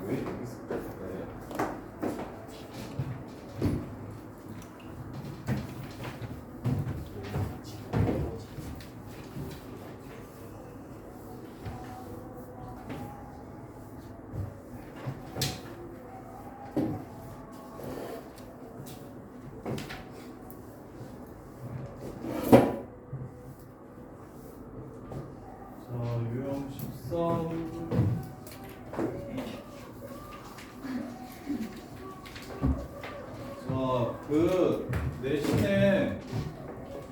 왜 여기 있을까? 유형 13. 그 내신에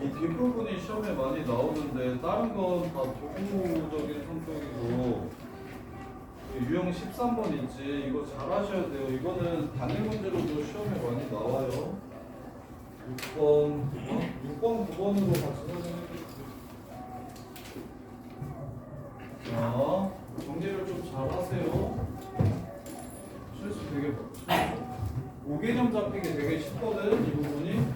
이 뒷부분이 시험에 많이 나오는데 다른 건 다 도구적인 성격이고 유형 13번 있지. 이거 잘 하셔야 돼요. 이거는 단일 문제로도 시험에 많이 나와요. 6번 9번으로 같이 설명해 주세요. 자, 정리를 좀 잘 하세요. 실수 되게 5개념 잡히기 되게 쉽거든, 이 부분이.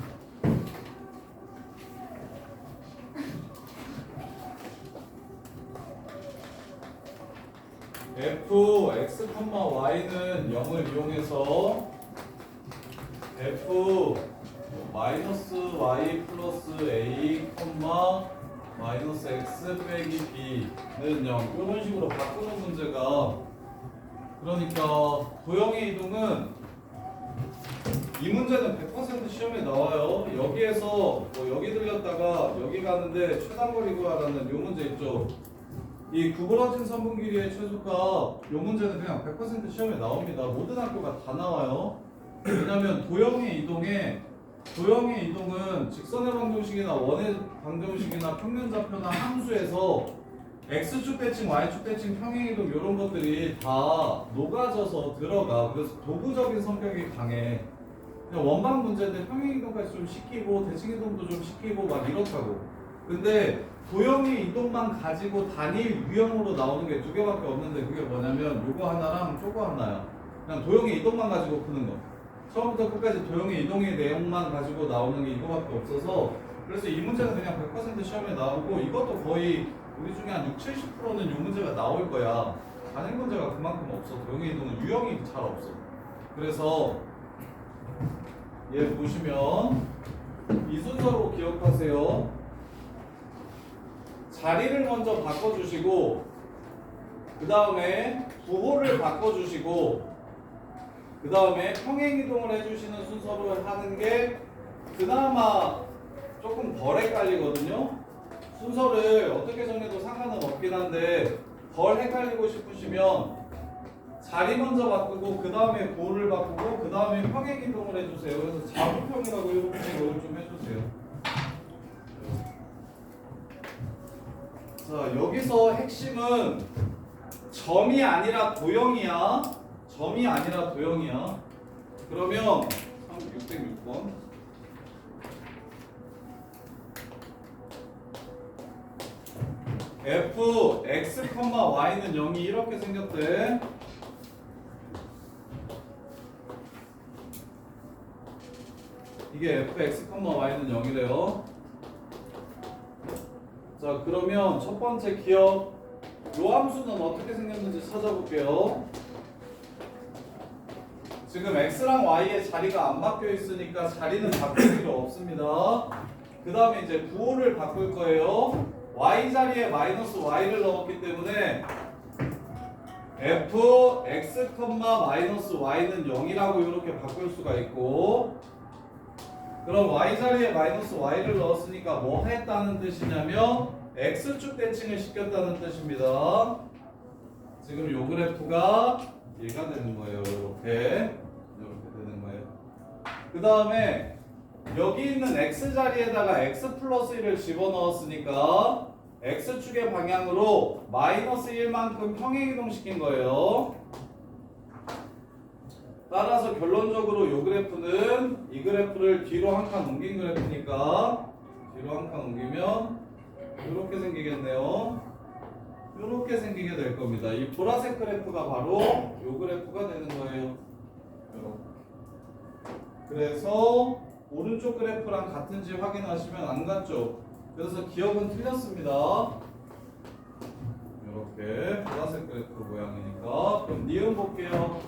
f x, y는 0을 이용해서 f 마이너스 y 플러스 a, 마이너스 x 빼기 b는 0 이런 식으로 바꾸는 문제가, 그러니까 도형의 이동은 이 문제는 100% 시험에 나와요. 여기에서 뭐 여기 들렸다가 여기 가는데 최단거리 구하라는 이 문제 있죠. 이 구부러진 선분 길이의 최소값 이 문제는 그냥 100% 시험에 나옵니다. 모든 학교가 다 나와요. 왜냐면 도형의 이동은 직선의 방정식이나 원의 방정식이나 평면좌표나 함수에서 x축 대칭, y축 대칭, 평행이동 이런 것들이 다 녹아져서 들어가. 그래서 도구적인 성격이 강해. 그냥 원방 문제인데 평행이동까지 좀 시키고 대칭이동도 좀 시키고 막 이렇다고. 근데 도형의 이동만 가지고 단일 유형으로 나오는 게 두 개밖에 없는데 그게 뭐냐면 요거 하나랑 요거 하나야. 그냥 도형의 이동만 가지고 푸는 거. 처음부터 끝까지 도형의 이동의 내용만 가지고 나오는 게 이거밖에 없어서, 그래서 이 문제는 그냥 100% 시험에 나오고, 이것도 거의 우리 중에 한 60-70%는 이 문제가 나올 거야. 단일 문제가 그만큼 없어. 도형의 이동은 유형이 잘 없어. 그래서 얘 보시면 이 순서로 기억하세요. 자리를 먼저 바꿔주시고 그 다음에 부호를 바꿔주시고 그 다음에 평행이동을 해주시는 순서로 하는 게 그나마 조금 덜 헷갈리거든요. 순서를 어떻게 정해도 상관은 없긴 한데 덜 헷갈리고 싶으시면 자리 먼저 바꾸고 그 다음에 부호를 바꾸고 그 다음에 평행이동을 해주세요. 그래서 자부평이라고 이렇게 생각을 좀 해주세요. 자, 여기서 핵심은 점이 아니라 도형이야. 점이 아니라 도형이야. 그러면 606번 f x, y는 0이 이렇게 생겼대. 이게 f x, y는 0이래요. 자, 그러면 첫 번째 기억, 요 함수는 어떻게 생겼는지 찾아볼게요. 지금 x랑 y의 자리가 안 바뀌어 있으니까 자리는 바꿀 필요 없습니다. 그 다음에 이제 부호를 바꿀 거예요. y 자리에 마이너스 y를 넣었기 때문에 f x, 마이너스 y는 0이라고 이렇게 바꿀 수가 있고, 그럼 y 자리에 마이너스 y를 넣었으니까 뭐 했다는 뜻이냐면 x축 대칭을 시켰다는 뜻입니다. 지금 요 그래프가 얘가 되는 거예요. 이렇게 되는 거예요. 그 다음에 여기 있는 x 자리에다가 x 플러스 1을 집어넣었으니까 x축의 방향으로 마이너스 1만큼 평행이동 시킨 거예요. 따라서 결론적으로 이 그래프는 이 그래프를 뒤로 한 칸 옮긴 그래프니까 뒤로 한 칸 옮기면 이렇게 생기겠네요. 이렇게 생기게 될 겁니다. 이 보라색 그래프가 바로 이 그래프가 되는 거예요. 이렇게. 그래서 오른쪽 그래프랑 같은지 확인하시면 안 같죠? 그래서 기억은 틀렸습니다. 이렇게 보라색 그래프 모양이니까. 그럼 니은 볼게요.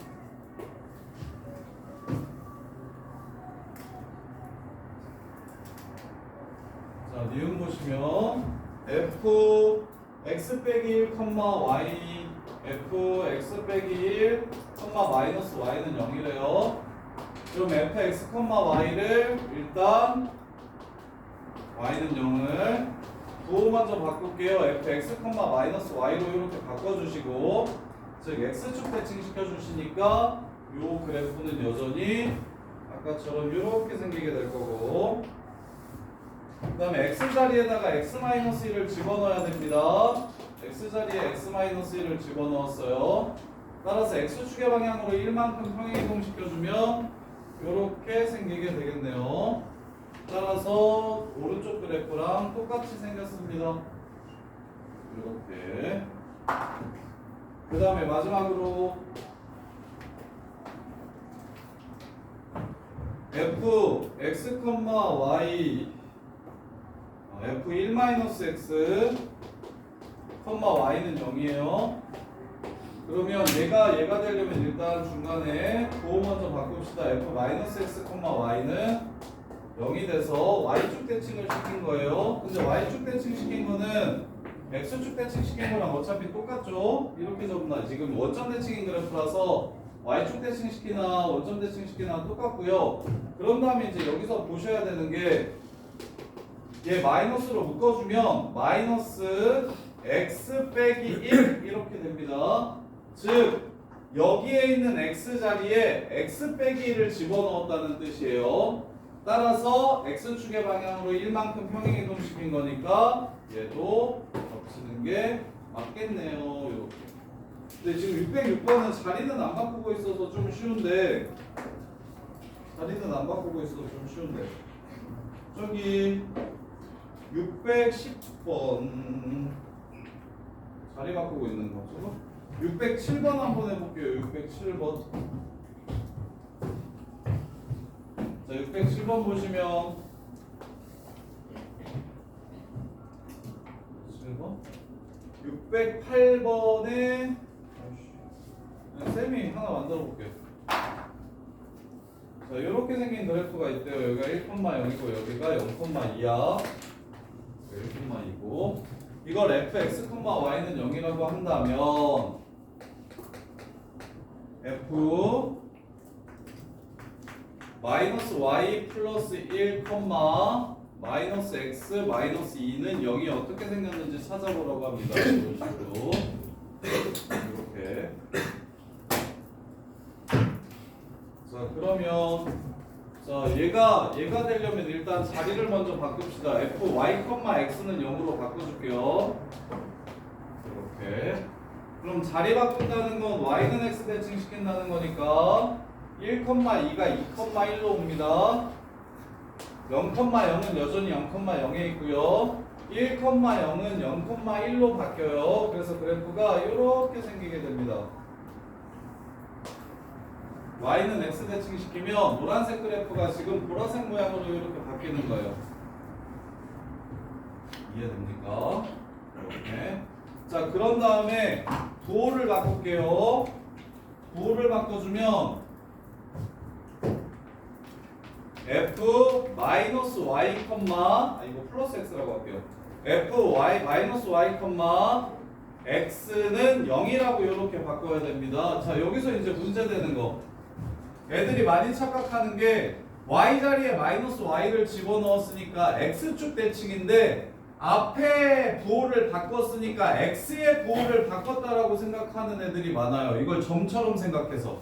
자, 니은 보시면 f x 빼기 1, y f x 빼기 1, 마이너스 y는 0이래요. 그럼 fx, y를 일단 y는 0을 부 먼저 바꿀게요. fx, 마이너스 y로 이렇게 바꿔주시고, 즉 x축 대칭 시켜주시니까 요 그래프는 여전히 아까처럼 이렇게 생기게 될 거고, 그 다음에 x자리에다가 x-1을 집어넣어야 됩니다. x자리에 x-1을 집어넣었어요. 따라서 x축의 방향으로 1만큼 평행이동 시켜주면 이렇게 생기게 되겠네요. 따라서 오른쪽 그래프랑 똑같이 생겼습니다. 이렇게. 그 다음에 마지막으로 f x, y f1-x, y는 0이에요. 그러면 얘가 되려면 일단 중간에 도 먼저 바꿉시다. f-x, y는 0이 돼서 y축 대칭을 시킨 거예요. 근데 y축 대칭 시킨 거는 x축 대칭 시킨 거랑 어차피 똑같죠? 이렇게 적나 지금 원점 대칭인 그래프라서 y축 대칭 시키나 원점 대칭 시키나 똑같고요. 그런 다음에 이제 여기서 보셔야 되는 게 얘 마이너스로 묶어주면 마이너스 x 빼기 1 이렇게 됩니다. 즉 여기에 있는 x 자리에 x 빼기 1을 집어넣었다는 뜻이에요. 따라서 x축의 방향으로 1만큼 평행이동 시킨 거니까 얘도 겹치는 게 맞겠네요. 이렇게. 근데 지금 606번은 자리는 안 바꾸고 있어서 좀 쉬운데, 저기 610번 자리 바꾸고 있는 거죠? 607번 한번 해볼게요. 607번. 자, 607번 보시면 608번에 쌤이 하나 만들어 볼게요. 자, 이렇게 생긴 그래프가 있대요. 여기가 1,0이고 여기가 0,2야. 1,2고 이걸 fx, y는 0이라고 한다면 f 마이너스 y 플러스 1, 마이너스 x 마이너스 2는 0이 어떻게 생겼는지 찾아보라고 합니다. 이런 식으로 이렇게. 자, 그러면 자, 얘가 되려면 일단 자리를 먼저 바꿉시다. f y, x는 0으로 바꿔줄게요. 이렇게. 그럼 자리 바꾼다는 건 y는 x 대칭 시킨다는 거니까 1,2가 2,1로 옵니다. 0,0은 여전히 0,0에 있고요. 1,0은 0,1로 바뀌어요. 그래서 그래프가 이렇게 생기게 됩니다. y는 x 대칭 시키면 노란색 그래프가 지금 보라색 모양으로 이렇게 바뀌는 거예요. 이해됩니까? 이렇게. 자, 그런 다음에 부호를 바꿀게요. 부호를 바꿔주면 f 마이너스 y, 이거 플러스 x라고 할게요. f y 마이너스 y, x는 0이라고 이렇게 바꿔야 됩니다. 자, 여기서 이제 문제되는 거. 애들이 많이 착각하는 게 y 자리에 마이너스 y를 집어넣었으니까 x축 대칭인데 앞에 부호를 바꿨으니까 x의 부호를 바꿨다라고 생각하는 애들이 많아요. 이걸 점처럼 생각해서.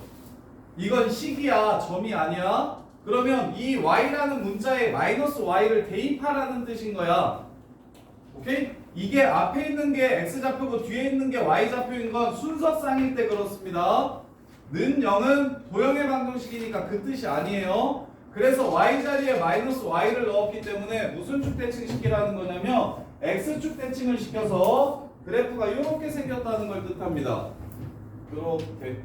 이건 식이야, 점이 아니야. 그러면 이 y라는 문자에 마이너스 y를 대입하라는 뜻인 거야. 오케이? 이게 앞에 있는 게 x좌표고 뒤에 있는 게 y좌표인 건 순서쌍일 때 그렇습니다. 는 0은 도형의 방정식이니까 그 뜻이 아니에요. 그래서 y자리에 마이너스 y를 넣었기 때문에 무슨 축 대칭 시키라는 거냐면 x축 대칭을 시켜서 그래프가 이렇게 생겼다는 걸 뜻합니다. 이렇게.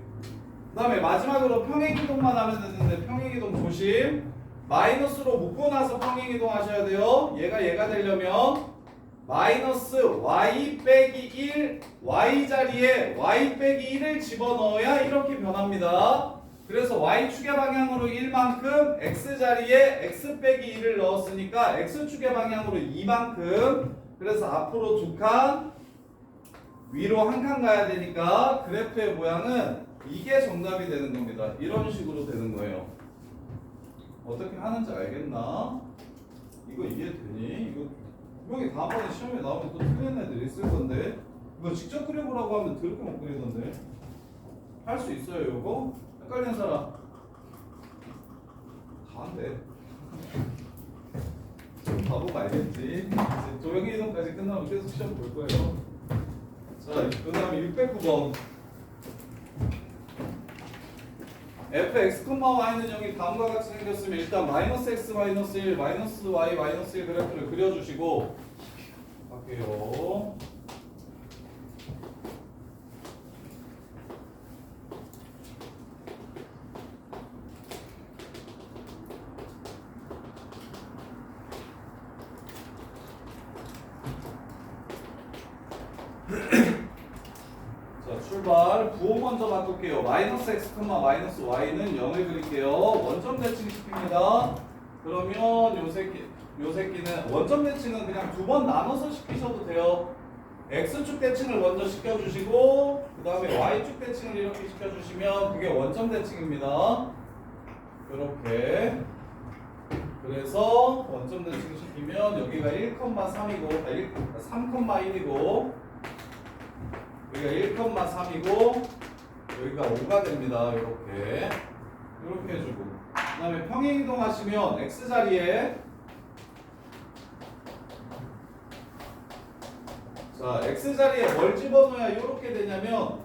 그 다음에 마지막으로 평행이동만 하면 되는데 평행이동 조심. 마이너스로 묶고 나서 평행 이동하셔야 돼요. 얘가 되려면 마이너스 y 빼기 1 y 자리에 y 빼기 1을 집어넣어야 이렇게 변합니다. 그래서 y축의 방향으로 1만큼 x 자리에 x 빼기 1을 넣었으니까 x축의 방향으로 2만큼. 그래서 앞으로 2칸 위로 한 칸 가야 되니까 그래프의 모양은 이게 정답이 되는 겁니다. 이런 식으로 되는 거예요. 어떻게 하는지 알겠나? 이거 이해되니? 이거 분명히 다음번에 시험에 나오면 또 틀린 애들이 있을 건데 이거 직접 그려보라고 하면 더럽게 못 그리던데. 할 수 있어요 이거? 헷갈리는 사람 다 한대. 바보가 알겠지. 이제 도형의 이동까지 끝나면 계속 시험 볼 거예요. 자, 그 다음에 609번 fx, y는 0이 다음과 같이 생겼으면 일단 마이너스 x 마이너스 1 마이너스 y 마이너스 1 그래프를 그려주시고 갈게요. 자, 출발. 부호 먼저 바꿀게요. 마이너스 x, 마이너스 y는 0을 그릴게요. 원점 대칭 시킵니다. 그러면 요 새끼는 원점 대칭은 그냥 두 번 나눠서 시키셔도 돼요. x축 대칭을 먼저 시켜주시고 그 다음에 y축 대칭을 이렇게 시켜주시면 그게 원점 대칭입니다. 이렇게. 그래서 원점 대칭 시키면 여기가 1,3이고 3,1이고 여기가 1,3이고 여기가 5가 됩니다. 이렇게 해주고 그 다음에 평행 이동하시면 x자리에 자 x자리에 뭘 집어넣어야 이렇게 되냐면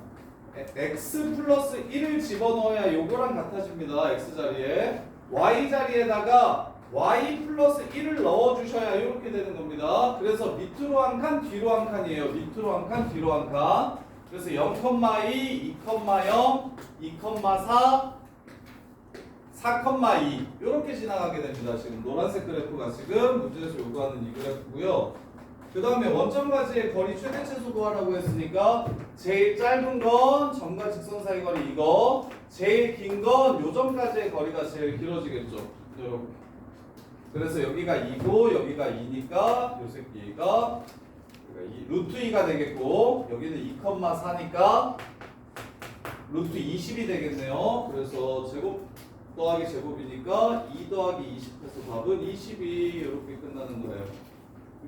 x 플러스 1을 집어넣어야 요거랑 같아집니다. x자리에 y자리에다가 y 플러스 1을 넣어주셔야 이렇게 되는 겁니다. 그래서 밑으로 한 칸, 뒤로 한 칸이에요. 밑으로 한 칸, 뒤로 한 칸. 그래서 0,2, 2,0, 2,4, 4,2 이렇게 지나가게 됩니다. 지금 노란색 그래프가 지금 문제에서 요구하는 이 그래프고요. 그 다음에 원점까지의 거리 최대치수 구하라고 했으니까 제일 짧은 건 점과 직선 사이 거리 이거, 제일 긴 건 요점까지의 거리가 제일 길어지겠죠. 이렇게. 그래서 여기가 2고 여기가 2니까 요 새끼가 루트 2가 되겠고 여기는 2,4니까 루트 20이 되겠네요. 그래서 제곱 더하기 제곱이니까 2 더하기 20해서 답은 22 이렇게 끝나는 거예요.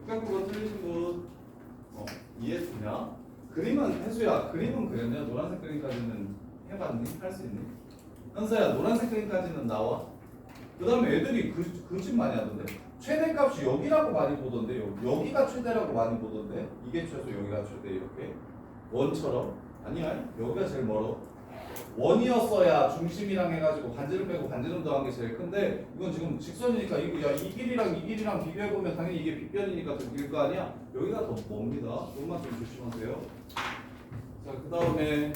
609번 틀리신 분 이해했냐? 그림은 혜수야 그림은 그렸냐? 노란색 그림까지는 해봤니? 할 수 있니? 현서야 노란색 그림까지는 나와? 그 다음에 애들이 그 집 많이 하던데 최대값이 여기라고 많이 보던데 여기가 최대라고 많이 보던데 이게 최소 여기가 최대 이렇게 원처럼 아니야 여기가 제일 멀어 원이었어야 중심이랑 해가지고 반지름 빼고 반지름 더한 게 제일 큰데 이건 지금 직선이니까 이거 야 이 길이랑 이 길이랑 비교해보면 당연히 이게 빗변이니까 더 길 거 아니야 여기가 더 멉니다. 이것만 좀 조심하세요. 자 그 다음에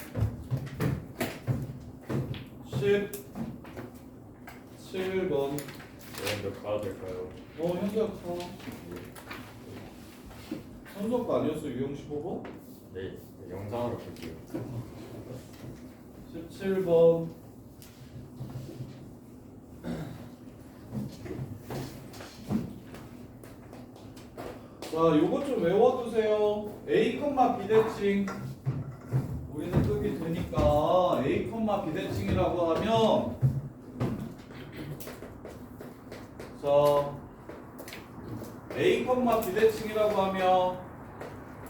17번 몇 가도 될까요? 현수야 현수 거 아니었어 유형 15번? 네, 영상으로 볼게요. 17번 자 요거 좀 외워두세요. A, B 대칭 우리는 급이 되니까 A, B 대칭이라고 하면 자 A, B 대칭이라고 하면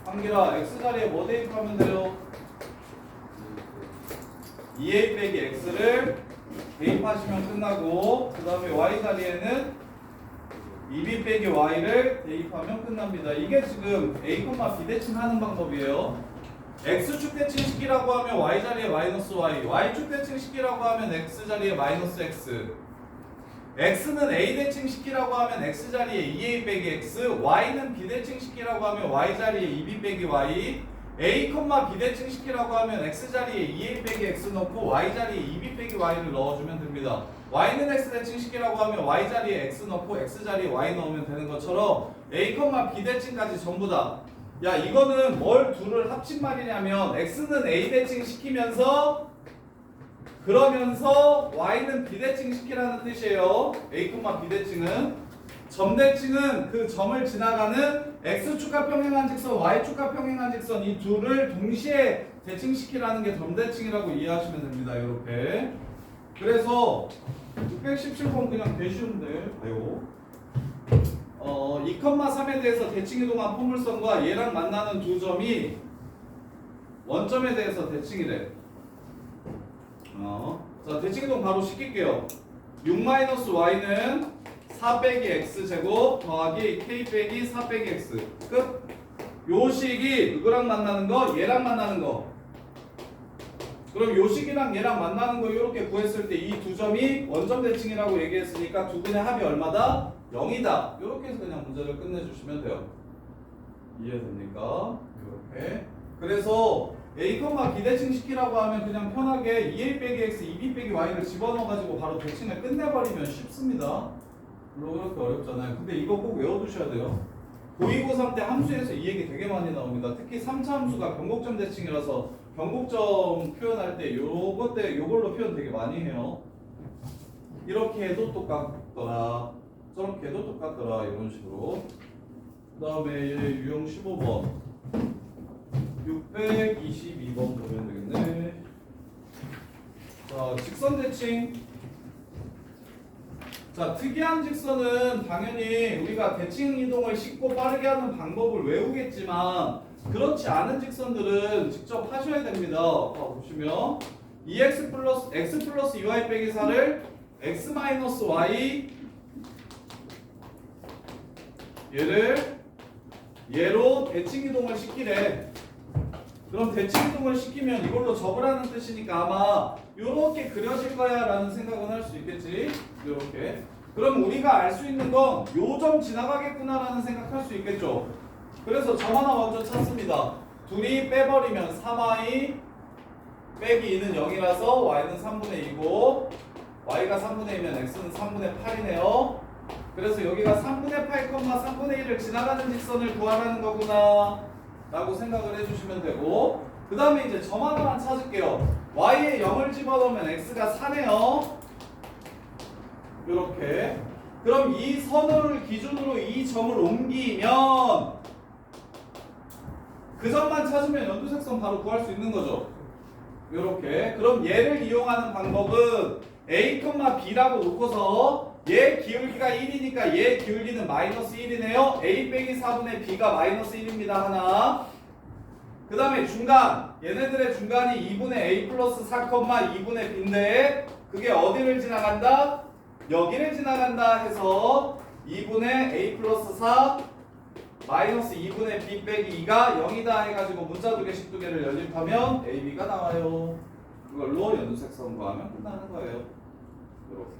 한기라 X자리에 뭐 대입하면 돼요? 2A 빼기 X를 대입하시면 끝나고 그 다음에 Y자리에는 2B 빼기 Y를 대입하면 끝납니다. 이게 지금 A, B 대칭 하는 방법이에요. X축 대칭 식이라고 하면 Y자리에 마이너스 Y, Y축 대칭 식이라고 하면 X자리에 마이너스 X, X는 A 대칭 식이라고 하면 X자리에 2A 빼기 X, Y는 B 대칭 식이라고 하면 Y자리에 2B 빼기 Y, A, B 대칭 식이라고 하면 X자리에 2A 빼기 X 넣고 Y자리에 2B 빼기 Y를 넣어주면 됩니다. y는 x 대칭시키라고 하면 y 자리에 x 넣고 x 자리에 y 넣으면 되는 것처럼 a, b 대칭까지 전부 다. 야 이거는 뭘 둘을 합친 말이냐면 x는 a 대칭 시키면서 그러면서 y는 b 대칭 시키라는 뜻이에요. a, b 대칭은 점 대칭은 그 점을 지나가는 x축과 평행한 직선, y축과 평행한 직선 이 둘을 동시에 대칭시키라는 게 점 대칭이라고 이해하시면 됩니다. 이렇게. 그래서 617번 그냥 되쉬운데 봐요. 2,3에 대해서 대칭이동한 포물선과 얘랑 만나는 두 점이 원점에 대해서 대칭이래. 자 대칭이동 바로 시킬게요. 6-y는 4 빼기 x제곱 더하기 k 빼기 4 빼기 x 끝. 요 식이 누구랑 만나는 거? 얘랑 만나는 거. 그럼 요 식이랑 얘랑 만나는 거 이렇게 구했을 때 이 두 점이 원점 대칭이라고 얘기했으니까 두 분의 합이 얼마다? 0이다. 이렇게 해서 그냥 문제를 끝내주시면 돼요. 이해됩니까? 이렇게. 그래서 a, b 대칭 시키라고 하면 그냥 편하게 2a 빼기 x, 2b 빼기 y를 집어넣어가지고 바로 대칭을 끝내버리면 쉽습니다. 물론 그렇게 어렵잖아요. 근데 이거 꼭 외워두셔야 돼요. 고2, 고3 때 함수에서 이 얘기 되게 많이 나옵니다. 특히 3차 함수가 변곡점 대칭이라서 변곡점 표현할 때 요걸로 표현 되게 많이 해요. 이렇게 해도 똑같더라, 저렇게 해도 똑같더라, 이런 식으로. 그 다음에 유형 15번 622번 보면 되겠네. 자, 직선 대칭. 자, 특이한 직선은 당연히 우리가 대칭 이동을 쉽고 빠르게 하는 방법을 외우겠지만 그렇지 않은 직선들은 직접 하셔야 됩니다. 보시면 2x 플러스 x 플러스 2y 빼기 4를 x 마이너스 y 얘로 대칭 이동을 시키래. 그럼 대칭 이동을 시키면 이걸로 접으라는 뜻이니까 아마 요렇게 그려질 거야 라는 생각은 할 수 있겠지. 요렇게. 그럼 우리가 알 수 있는 건 요 점 지나가겠구나 라는 생각할 수 있겠죠. 그래서 점 하나 먼저 찾습니다. 둘이 빼버리면 3y 빼기 2는 0이라서 y는 3분의 2고 y가 3분의 2면 x는 3분의 8이네요. 그래서 여기가 3분의 8, 3분의 1을 지나가는 직선을 구하라는 거구나 라고 생각을 해주시면 되고, 그 다음에 이제 점 하나만 찾을게요. y에 0을 집어넣으면 x가 4네요. 요렇게. 그럼 이 선을 기준으로 이 점을 옮기면 그 점만 찾으면 연두색선 바로 구할 수 있는 거죠. 요렇게. 그럼 얘를 이용하는 방법은 a, b라고 놓고서 얘 기울기가 1이니까 얘 기울기는 마이너스 1이네요. a 빼기 4분의 b가 마이너스 1입니다. 하나. 그 다음에 중간. 얘네들의 중간이 2분의 a 플러스 4, 2분의 b인데 그게 어디를 지나간다? 여기를 지나간다 해서 2분의 a 플러스 4 마이너스 2분의 b 빼기 2가 0이다 해가지고 문자 두 개씩 두 개를 연립하면 a, b가 나와요. 그걸로 연두색선 구하면 끝나는 거예요. 이렇게.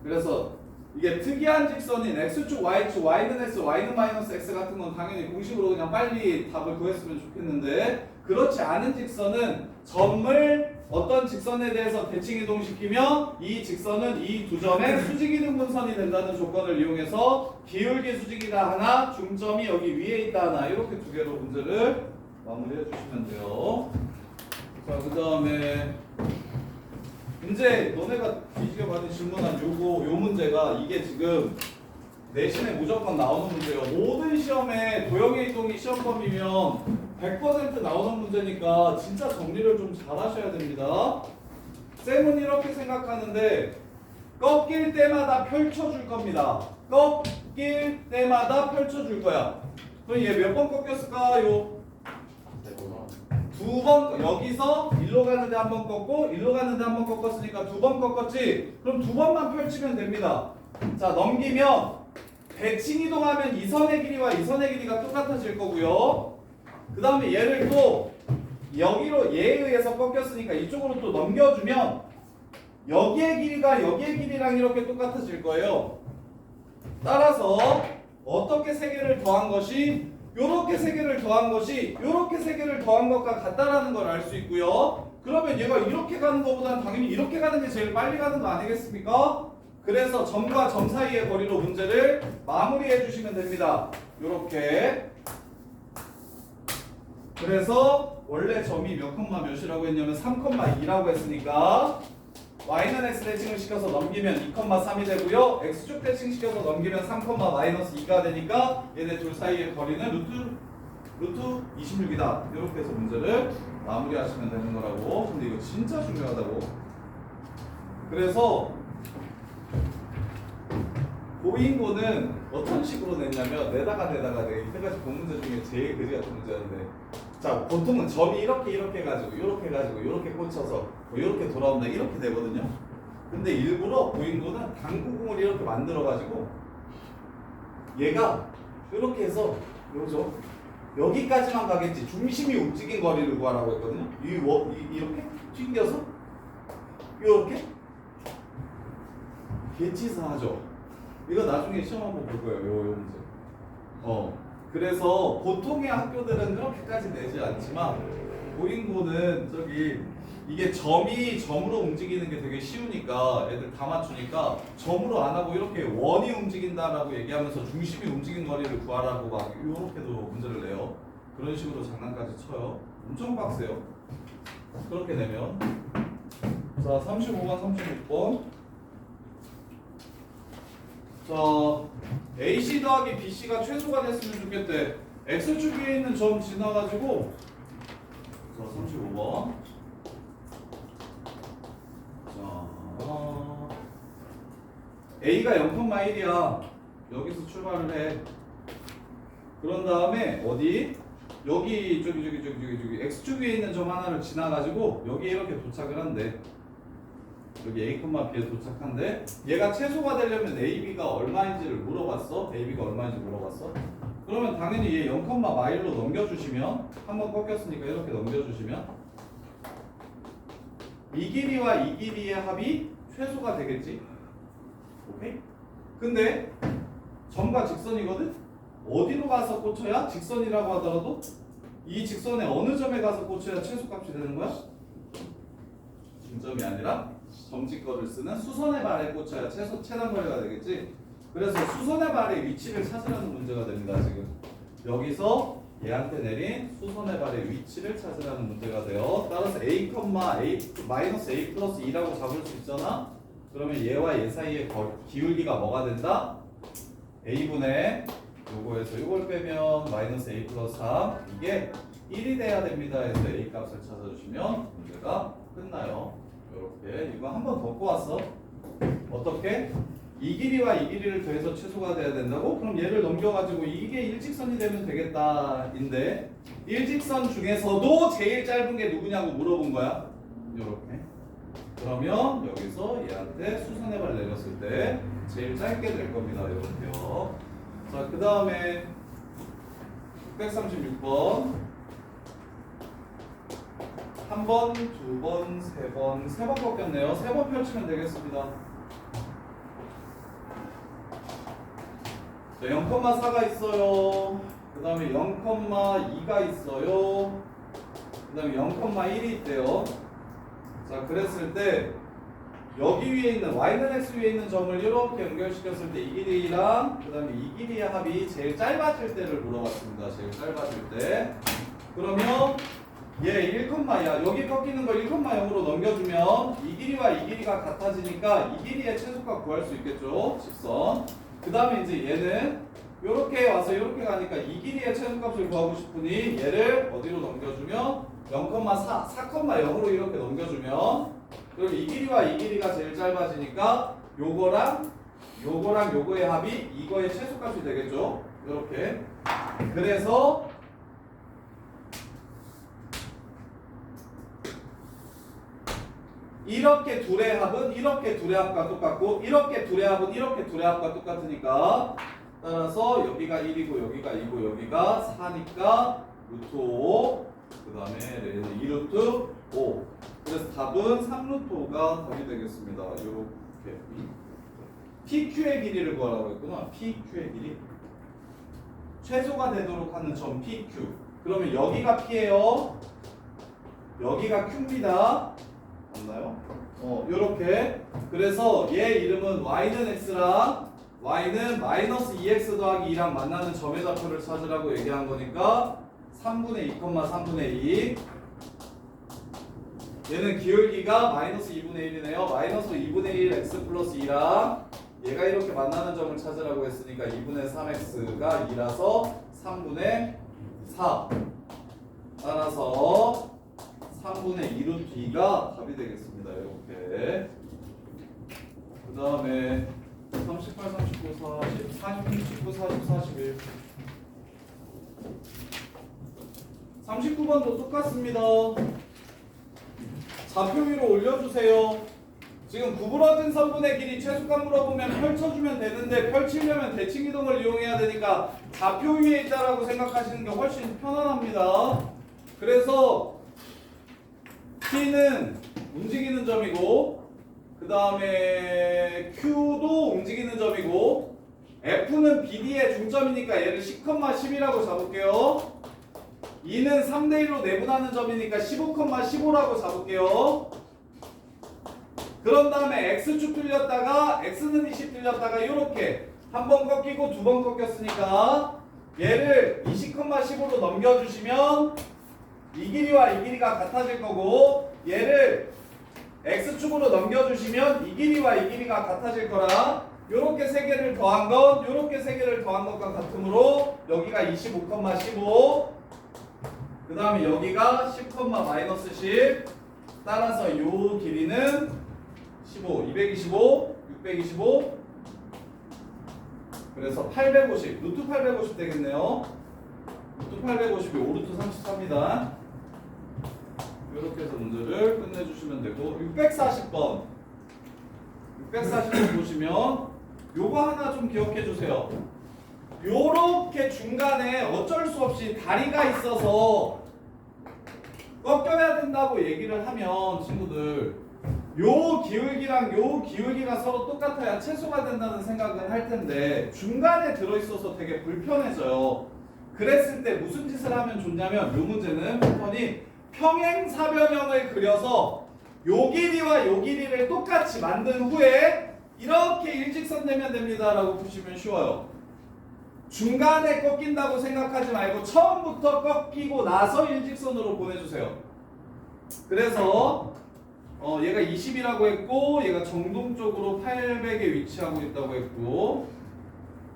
그래서 이게 특이한 직선인 x축, y축, y는 x, y는 마이너스 x 같은 건 당연히 공식으로 그냥 빨리 답을 구했으면 좋겠는데 그렇지 않은 직선은 점을 어떤 직선에 대해서 대칭 이동시키면 이 직선은 이 두 점의 수직이등분선이 된다는 조건을 이용해서 기울기 수직이다 하나, 중점이 여기 위에 있다 하나 이렇게 두 개로 문제를 마무리해 주시면 돼요. 자, 그 다음에 이제 너네가 뒤지게 많이 질문한 요 문제가 이게 지금 내신에 무조건 나오는 문제예요. 모든 시험에 도형의 이동이 시험 범위면 100% 나오는 문제니까 진짜 정리를 좀 잘 하셔야 됩니다. 쌤은 이렇게 생각하는데 꺾일 때마다 펼쳐줄 겁니다. 꺾일 때마다 펼쳐줄 거야. 그럼 얘 몇 번 꺾였을까요? 두 번. 여기서 일로 가는데 한 번 꺾고 일로 가는데 한 번 꺾었으니까 두 번 꺾었지. 그럼 두 번만 펼치면 됩니다. 자, 넘기면 대칭 이동하면 이 선의 길이와 이 선의 길이가 똑같아질 거고요. 그 다음에 얘를 또 여기로 얘에 의해서 꺾였으니까 이쪽으로 또 넘겨주면 여기의 길이가 여기의 길이랑 이렇게 똑같아질 거예요. 따라서 어떻게 세 개를 더한 것이 요렇게 세 개를 더한 것이 요렇게 세 개를 더한 것과 같다라는 걸 알 수 있고요. 그러면 얘가 이렇게 가는 것보다는 당연히 이렇게 가는 게 제일 빨리 가는 거 아니겠습니까? 그래서 점과 점 사이의 거리로 문제를 마무리해 주시면 됩니다. 요렇게. 그래서 원래 점이 몇 컴마 몇이라고 했냐면 3,2라고 했으니까 y는 x 대칭을 시켜서 넘기면 2,3이 되고요. x축 대칭 시켜서 넘기면 3,-2가 되니까 얘네 둘 사이의 거리는 루트 26이다. 이렇게 해서 문제를 마무리하시면 되는 거라고. 근데 이거 진짜 중요하다고. 그래서 고인고는 어떤 식으로 냈냐면 내다가 내가 이때까지 본 문제 중에 제일 그지 같은 문제였는데, 자 보통은 점이 이렇게 해가지고 이렇게 꽂혀서 뭐 이렇게 돌아온다 이렇게 되거든요. 근데 일부러 고인고는 당구공을 이렇게 만들어가지고 얘가 이렇게 해서 요죠 여기까지만 가겠지 중심이 움직인 거리를 구하라고 했거든요. 이렇게 튕겨서 이렇게 개치사하죠. 이거 나중에 시험 한번 볼 거예요. 요 문제. 그래서 보통의 학교들은 그렇게까지 내지 않지만 고인고는 저기 이게 점이 점으로 움직이는 게 되게 쉬우니까 애들 다 맞추니까 점으로 안 하고 이렇게 원이 움직인다라고 얘기하면서 중심이 움직인 거리를 구하라고 막 이렇게도 문제를 내요. 그런 식으로 장난까지 쳐요. 엄청 빡세요. 그렇게 내면. 자 35번 36번. 자, AC 더하기 BC가 최소가 됐으면 좋겠대. X축 위에 있는 점 지나가지고, 자, 35번. 자, A가 0,1이야. 여기서 출발을 해. 그런 다음에, 어디? 여기, 저기, X축 위에 있는 점 하나를 지나가지고, 여기에 이렇게 도착을 한대. 여기 A, B에 도착한데 얘가 최소가 되려면 AB가 얼마인지를 물어봤어. AB가 얼마인지 물어봤어. 그러면 당연히 얘 0,마일로 넘겨주시면 한번 꺾였으니까 이렇게 넘겨주시면 이 길이와 이 길이의 합이 최소가 되겠지. 오케이? 근데 점과 직선이거든? 어디로 가서 꽂혀야 직선이라고 하더라도 이 직선의 어느 점에 가서 꽂혀야 최소값이 되는 거야? 중점이 아니라 점직거를 쓰는 수선의 발에 꽂혀야 최단거리가 되겠지. 그래서 수선의 발의 위치를 찾으라는 문제가 됩니다. 지금 여기서 얘한테 내린 수선의 발의 위치를 찾으라는 문제가 돼요. 따라서 A, 마이너스 A 플러스 2라고 잡을 수 있잖아. 그러면 얘와 얘 사이의 기울기가 뭐가 된다? A분의 요거에서 이걸 빼면 마이너스 A 플러스 3 이게 1이 돼야 됩니다. 해서 A 값을 찾아주시면 문제가 끝나요. 이렇게 이거 한 번 더 꼬았어. 어떻게? 이 길이와 이 길이를 더해서 최소가 돼야 된다고? 그럼 얘를 넘겨가지고 이게 일직선이 되면 되겠다인데 일직선 중에서도 제일 짧은 게 누구냐고 물어본 거야. 이렇게. 그러면 여기서 얘한테 수선의 발 내렸을 때 제일 짧게 될 겁니다. 이렇게요. 자, 그 다음에 636번. 한 번, 두 번, 세 번 꺾였네요. 세 번 펼치면 되겠습니다. 자, 0,4가 있어요. 그 다음에 0,2가 있어요. 그 다음에 0,1이 있대요. 자, 그랬을 때 여기 위에 있는 y는 x 위에 있는 점을 이렇게 연결시켰을 때 이 길이랑 그 다음에 이 길이의 합이 제일 짧아질 때를 물어봤습니다. 제일 짧아질 때. 그러면 얘 1,야. 여기 꺾이는 걸 1,0으로 넘겨주면 이 길이와 이 길이가 같아지니까 이 길이의 최소값 구할 수 있겠죠. 직선. 그 다음에 이제 얘는 이렇게 와서 이렇게 가니까 이 길이의 최소값을 구하고 싶으니 얘를 어디로 넘겨주면 0,4,0으로 이렇게 넘겨주면 그럼 이 길이와 이 길이가 제일 짧아지니까 요거랑 요거의 합이 이거의 최소값이 되겠죠. 이렇게. 그래서 이렇게 둘의 합은 이렇게 둘의 합과 똑같고 이렇게 둘의 합은 이렇게 둘의 합과 똑같으니까 따라서 여기가 1이고 여기가 2고 여기가 4니까 루트 5 그 다음에 2루트 5 그래서 답은 3루트 5가 답이 되겠습니다. 이렇게 PQ의 길이를 구하라고 했구나. PQ의 길이 최소가 되도록 하는 점 PQ. 그러면 여기가 P예요. 여기가 Q입니다. 맞나요? 요렇게. 그래서 얘 이름은 y는 x랑 y는 마이너스 2x 더하기 2랑 만나는 점의 좌표를 찾으라고 얘기한 거니까 3분의 2, 3분의 2. 얘는 기울기가 마이너스 2분의 1이네요. 마이너스 2분의 1 x 플러스 2랑 얘가 이렇게 만나는 점을 찾으라고 했으니까 2분의 3x가 2라서 3분의 4. 따라서 3분의 2루트 2가 답이 되겠습니다. 이렇게. 그 다음에 38, 39, 40, 40, 39, 40, 41. 39번도 똑같습니다. 좌표 위로 올려주세요. 지금 구부러진 선분의 길이 최소값 물어보면 펼쳐주면 되는데 펼치려면 대칭 이동을 이용해야 되니까 좌표 위에 있다라고 생각하시는 게 훨씬 편안합니다. 그래서 T는 움직이는 점이고 그 다음에 Q도 움직이는 점이고 F는 BD의 중점이니까 얘를 10,10이라고 잡을게요. 2는 3대1로 내분하는 점이니까 15,15라고 잡을게요. 그런 다음에 X축 뚫렸다가 X는 20 뚫렸다가 이렇게 한 번 꺾이고 두 번 꺾였으니까 얘를 20,15로 넘겨주시면 이 길이와 이 길이가 같아질 거고 얘를 X축으로 넘겨주시면 이 길이와 이 길이가 같아질 거라 요렇게 세 개를 더한 건 요렇게 세 개를 더한 것과 같으므로 여기가 25,15 그 다음에 여기가 10,-10 따라서 요 길이는 15, 225, 625 그래서 850, 루트 850 되겠네요. 루트 850이 5루트 34입니다. 이렇게 해서 문제를 끝내주시면 되고 640번 640번 보시면 요거 하나 좀 기억해 주세요. 요렇게 중간에 어쩔 수 없이 다리가 있어서 꺾여야 된다고 얘기를 하면 친구들 요 기울기랑 요 기울기가 서로 똑같아야 최소가 된다는 생각을 할 텐데 중간에 들어있어서 되게 불편해져요. 그랬을 때 무슨 짓을 하면 좋냐면 요 문제는 패턴이 평행사변형을 그려서 요 길이와 요 길이를 똑같이 만든 후에 이렇게 일직선 내면 됩니다 라고 보시면 쉬워요. 중간에 꺾인다고 생각하지 말고 처음부터 꺾이고 나서 일직선으로 보내주세요. 그래서 얘가 20이라고 했고 얘가 정동쪽으로 800에 위치하고 있다고 했고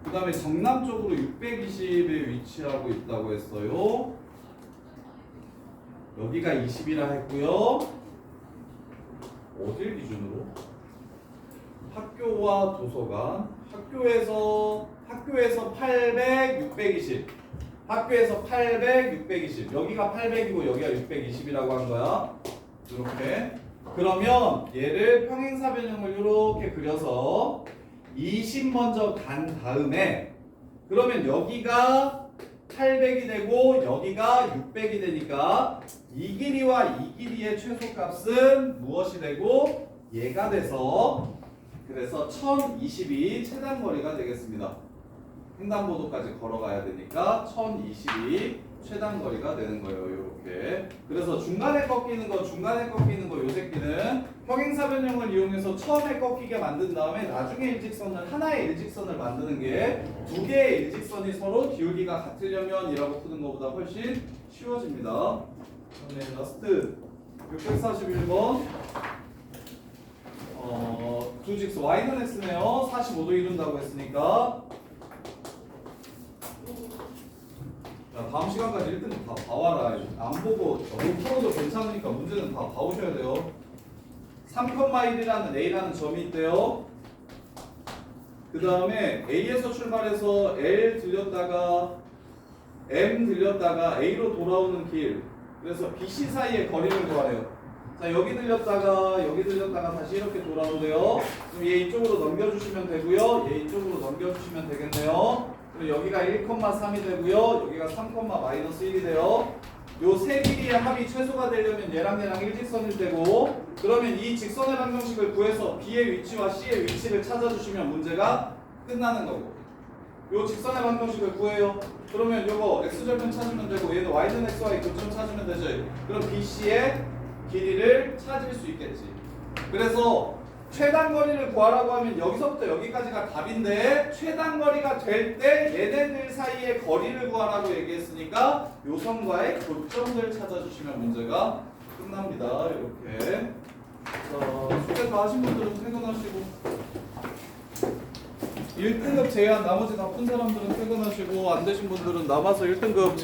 그 다음에 정남쪽으로 620에 위치하고 있다고 했어요. 여기가 20이라 했고요. 어딜 기준으로? 학교와 도서관 학교에서 800, 620 학교에서 800, 620 여기가 800이고 여기가 620이라고 한 거야. 이렇게 그러면 얘를 평행사변형을 이렇게 그려서 20 먼저 간 다음에 그러면 여기가 800이 되고 여기가 600이 되니까 이 길이와 이 길이의 최소값은 무엇이 되고 얘가 돼서 그래서 1020이 최단거리가 되겠습니다. 횡단보도까지 걸어가야 되니까 1020이 최단거리가 되는 거예요. 이렇게. 그래서 중간에 꺾이는 거 요 새끼는 평행사변형을 이용해서 처음에 꺾이게 만든 다음에 나중에 일직선을 하나의 일직선을 만드는 게 두 개의 일직선이 서로 기울기가 같으려면 이라고 푸는 것보다 훨씬 쉬워집니다. 네, 라스트 641번 두 직선 y는 x네요. 45도 이룬다고 했으니까 자, 다음 시간까지 1등 다 봐와라. 안 보고 못 풀어도 괜찮으니까 문제는 다 봐오셔야 돼요. 3,1이라는 A라는 점이 있대요. 그 다음에 A에서 출발해서 L 들렸다가 M 들렸다가 A로 돌아오는 길 그래서 BC 사이의 거리를 구하래요. 자 여기 들렸다가 다시 이렇게 돌아오래요. 그럼 얘 이쪽으로 넘겨주시면 되고요. 얘 이쪽으로 넘겨주시면 되겠네요. 그리고 여기가 1,3이 되고요. 여기가 3,-1이 돼요. 요 세 길이의 합이 최소가 되려면 얘랑 일직선일 테고 그러면 이 직선의 방정식을 구해서 B의 위치와 C의 위치를 찾아주시면 문제가 끝나는 거고 요 직선의 방정식을 구해요. 그러면 요거 x절편 찾으면 되고 얘는 y는 xy 교점 찾으면 되지. 그럼 BC의 길이를 찾을 수 있겠지. 그래서 최단거리를 구하라고 하면 여기서부터 여기까지가 답인데 최단거리가 될 때 얘네들 사이의 거리를 구하라고 얘기했으니까 요 선과의 교점을 찾아주시면 문제가 끝납니다. 이렇게. 자, 숙제 다 하신 분들은 퇴근하시고 1등급 제한 나머지 다 푼 사람들은 퇴근하시고 안 되신 분들은 남아서 1등급